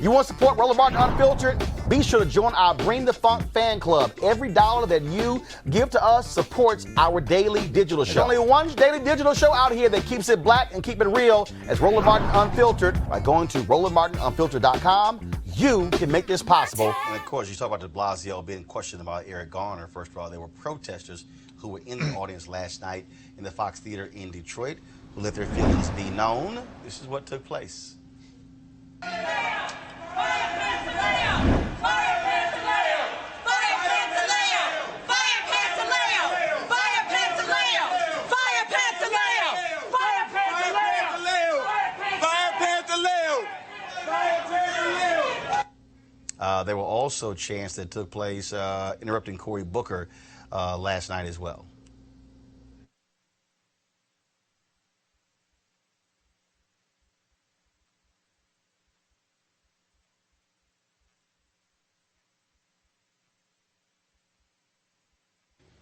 You want to support Roland Martin Unfiltered? Be sure to join our Bring the Funk fan club. Every dollar that you give to us supports our daily digital show. There's only one daily digital show out here that keeps it black and keep it real as Roland Martin Unfiltered. By going to RolandMartinUnfiltered.com, you can make this possible. And of course, you talk about de Blasio being questioned about Eric Garner. First of all, there were protesters who were in the audience last night in the Fox Theater in Detroit who let their feelings be known. This is what took place. There were also chants that took place interrupting Cory Booker last night as well.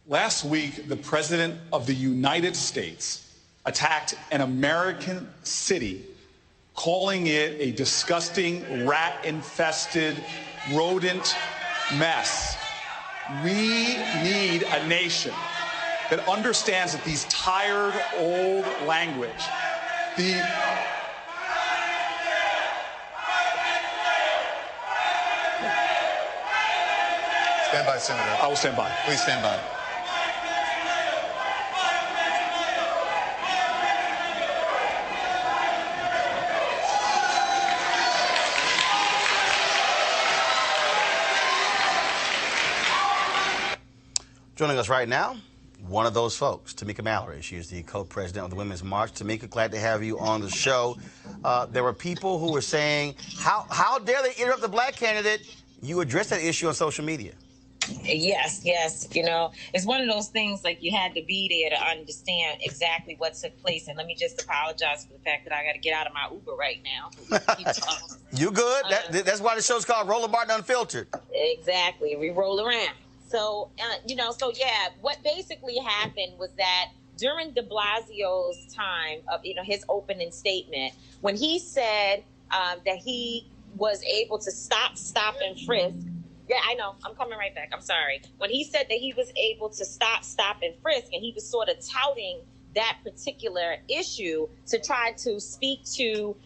Last week, the President of the United States attacked an American city, calling it a disgusting, rat-infested, rodent mess. We need a nation that understands that these tired, old language, Stand by, Senator. I will stand by. Please stand by. Joining us right now, one of those folks, Tamika Mallory. She is the co-president of the Women's March. Tamika, glad to have you on the show. There were people who were saying, how dare they interrupt the black candidate? You addressed that issue on social media. Yes. You know, it's one of those things like you had to be there to understand exactly what took place. And let me just apologize for the fact that I got to get out of my Uber right now. You good? That's why the show's called Roland Martin Unfiltered. Exactly. We roll around. So, what basically happened was that during de Blasio's time of, his opening statement, when he said that he was able to stop and frisk. Yeah, I know. I'm coming right back. I'm sorry. When he said that he was able to stop and frisk, and he was sort of touting that particular issue to try to speak to,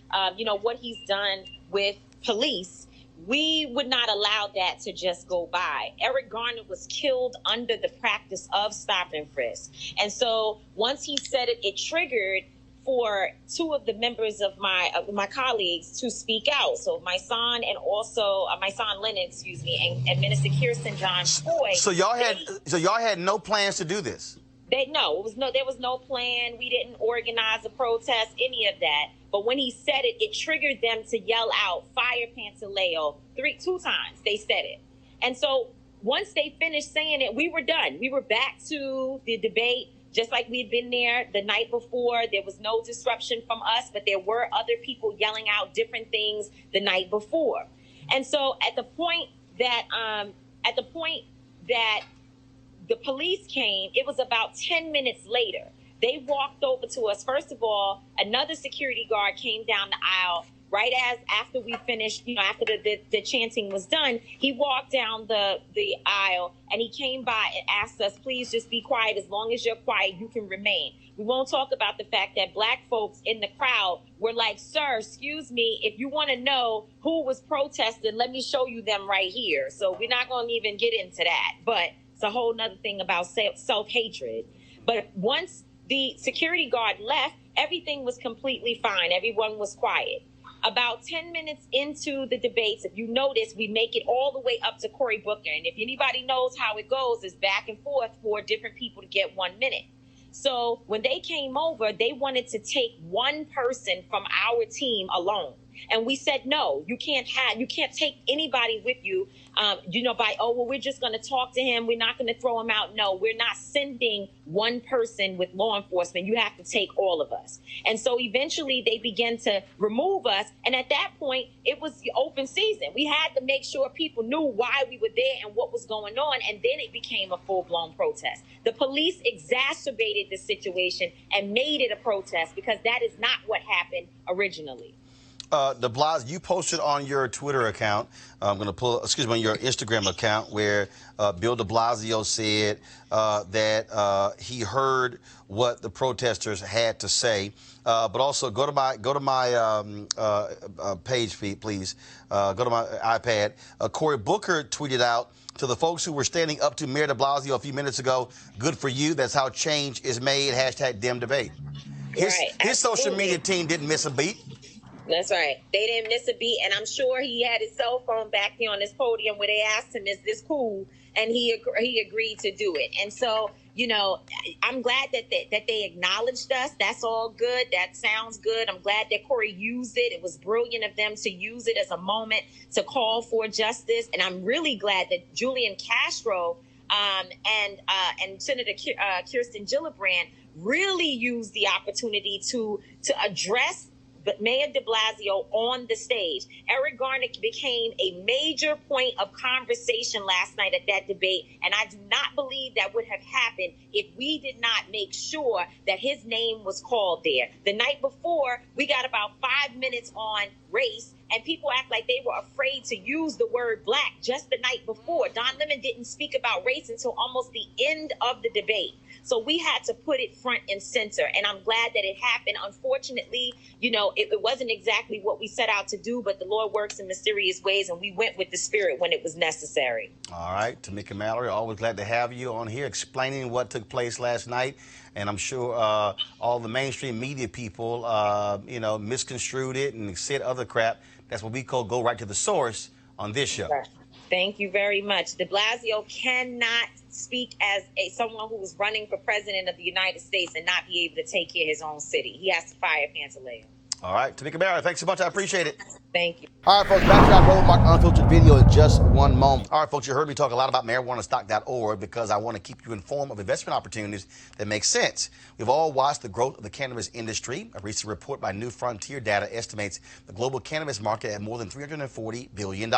what he's done with police, we would not allow that to just go by. Eric Garner was killed under the practice of stop and frisk. And so once he said it, it triggered for two of the members of my colleagues to speak out. So Mysonne and also Mysonne Lennon, and Minister Kirsten John Foy. So y'all had no plans to do this. There was no plan. We didn't organize a protest, any of that. But when he said it, it triggered them to yell out, "Fire Pantaleo," two times they said it. And so once they finished saying it, we were done. We were back to the debate, just like we'd been there the night before. There was no disruption from us, but there were other people yelling out different things the night before. And so at the point that the police came, it was about 10 minutes later. They walked over to us. First of all, another security guard came down the aisle right after we finished, after the chanting was done. He walked down the aisle and he came by and asked us, please just be quiet. As long as you're quiet, you can remain. We won't talk about the fact that black folks in the crowd were like, sir, excuse me, if you want to know who was protesting, let me show you them right here. So we're not going to even get into that. But it's a whole nother thing about self-hatred. But once the security guard left, everything was completely fine. Everyone was quiet. About 10 minutes into the debates, if you notice, we make it all the way up to Cory Booker. And if anybody knows how it goes, it's back and forth for different people to get 1 minute. So when they came over, they wanted to take one person from our team alone. And we said, no, you can't take anybody with you, we're just going to talk to him. We're not going to throw him out. No, we're not sending one person with law enforcement. You have to take all of us. And so eventually they began to remove us. And at that point, it was the open season. We had to make sure people knew why we were there and what was going on. And then it became a full-blown protest. The police exacerbated the situation and made it a protest because that is not what happened originally. De Blasio, you posted on your Twitter account, I'm going to pull, excuse me, on your Instagram account, where Bill de Blasio said that he heard what the protesters had to say. But also go to my page feed, please. Go to my iPad. Cory Booker tweeted out to the folks who were standing up to Mayor de Blasio a few minutes ago, good for you. That's how change is made. Hashtag Dem Debate. His social media team didn't miss a beat. That's right. They didn't miss a beat, and I'm sure he had his cell phone back here on this podium where they asked him, "Is this cool?" And he agreed to do it. And so, you know, I'm glad that they acknowledged us. That's all good. That sounds good. I'm glad that Cory used it. It was brilliant of them to use it as a moment to call for justice. And I'm really glad that Julian Castro and Senator Kirsten Gillibrand really used the opportunity to address Mayor de Blasio on the stage. Eric Garner became a major point of conversation last night at that debate, and I do not believe that would have happened if we did not make sure that his name was called there. The night before, we got about 5 minutes on race, and people act like they were afraid to use the word black just the night before. Don Lemon didn't speak about race until almost the end of the debate. So we had to put it front and center, and I'm glad that it happened. Unfortunately, you know, it wasn't exactly what we set out to do, but the Lord works in mysterious ways, and we went with the Spirit when it was necessary. All right, Tamika Mallory, always glad to have you on here explaining what took place last night. And I'm sure all the mainstream media people, you know, misconstrued it and said other crap. That's what we call go right to the source on this show. Thank you very much. De Blasio cannot speak as someone who was running for president of the United States and not be able to take care of his own city. He has to fire Pantaleo. All right, Tamika Mallory, thanks so much. I appreciate it. Thank you. All right, folks, back to that Roland Martin Unfiltered video in just one moment. All right, folks, you heard me talk a lot about marijuanastock.org because I want to keep you informed of investment opportunities that make sense. We've all watched the growth of the cannabis industry. A recent report by New Frontier Data estimates the global cannabis market at more than $340 billion.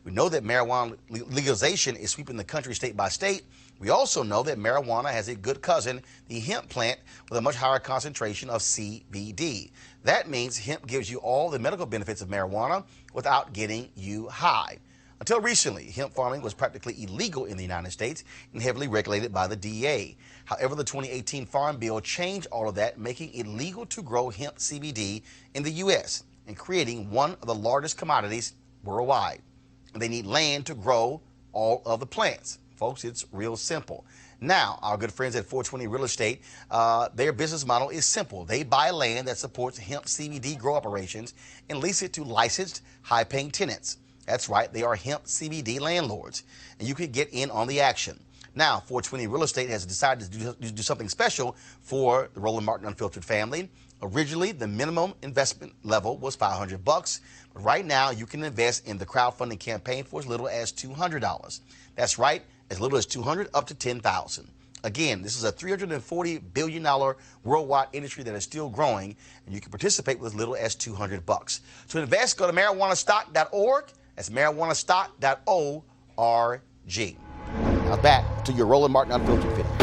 We know that marijuana legalization is sweeping the country state by state. We also know that marijuana has a good cousin, the hemp plant, with a much higher concentration of CBD. That means hemp gives you all the medical benefits of marijuana without getting you high. Until recently, hemp farming was practically illegal in the United States and heavily regulated by the DEA. However, the 2018 Farm Bill changed all of that, making it legal to grow hemp CBD in the U.S. and creating one of the largest commodities worldwide. And they need land to grow all of the plants. Folks, it's real simple. Now, our good friends at 420 Real Estate, their business model is simple. They buy land that supports hemp CBD grow operations and lease it to licensed, high-paying tenants. That's right, they are hemp CBD landlords, and you can get in on the action. Now, 420 Real Estate has decided to do something special for the Roland Martin Unfiltered family. Originally, the minimum investment level was $500, but right now you can invest in the crowdfunding campaign for as little as $200. That's right, as little as $200 up to $10,000. Again, this is a $340 billion worldwide industry that is still growing, and you can participate with as little as $200. To invest, go to marijuanastock.org. That's marijuanastock.org. Now back to your Roland Martin Unfiltered video.